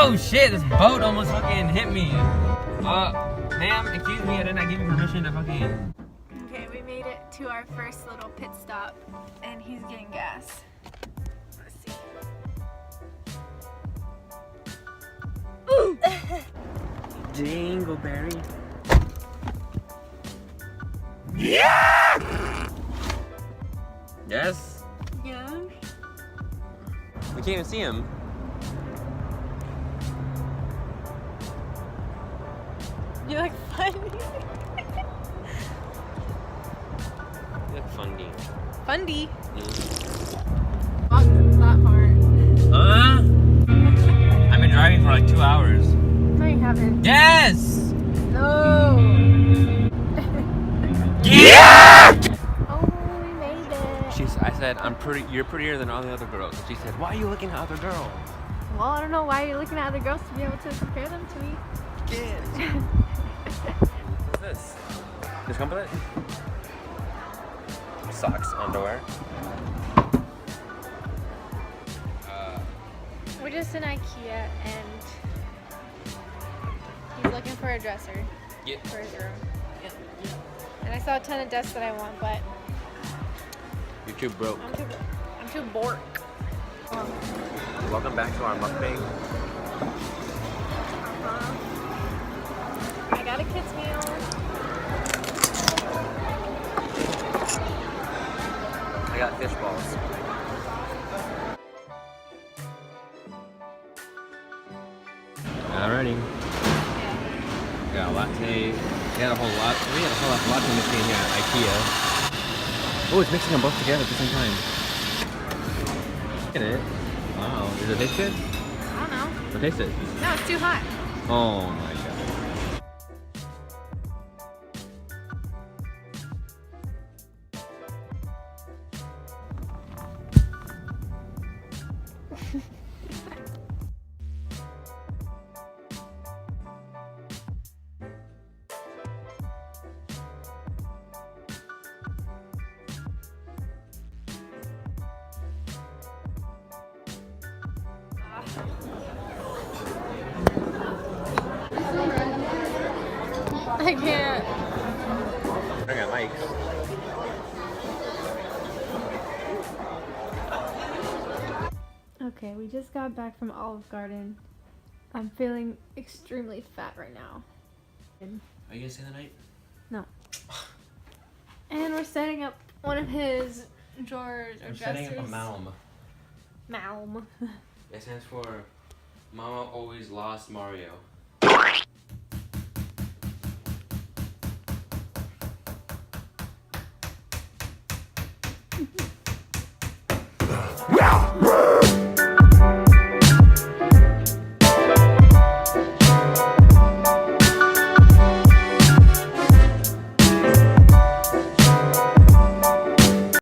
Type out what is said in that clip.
Oh shit, this boat almost fucking hit me. Ma'am, excuse me, I did not give you permission to fucking... Okay, we made it to our first little pit stop, and he's getting gas. Let's see. Ooh! Dingleberry. Yeah! Yes? Yeah. We can't even see him. You look funny. You look funny. Fundy. Mm. Walked that far. I've been driving for like 2 hours. No, you haven't. Yes! No. Yeah! Oh, we made it. I said, you're prettier than all the other girls. She said, why are you looking at other girls? Well, I don't know why you're looking at other girls to be able to compare them to me. Yes. What's this? This come with it? Socks, underwear. We're just in Ikea and he's looking for a dresser for his room. And I saw a ton of desks that I want, but You're too broke. I'm too bored. Welcome back to our mukbang. I got a kid's meal. I got fish balls. Alrighty. Got a latte. We had a whole latte machine here at Ikea. Oh, it's mixing them both together at the same time. Look at it. Wow. Does it taste good? I don't know. What taste it? No, it's too hot. Oh my god. I can't. I got mics. Okay, we just got back from Olive Garden. I'm feeling extremely fat right now. Are you gonna stay the night? No. And we're setting up one of his drawers or We're dressers. setting up a Malm. Malm. It stands for Mama Always Lost Mario.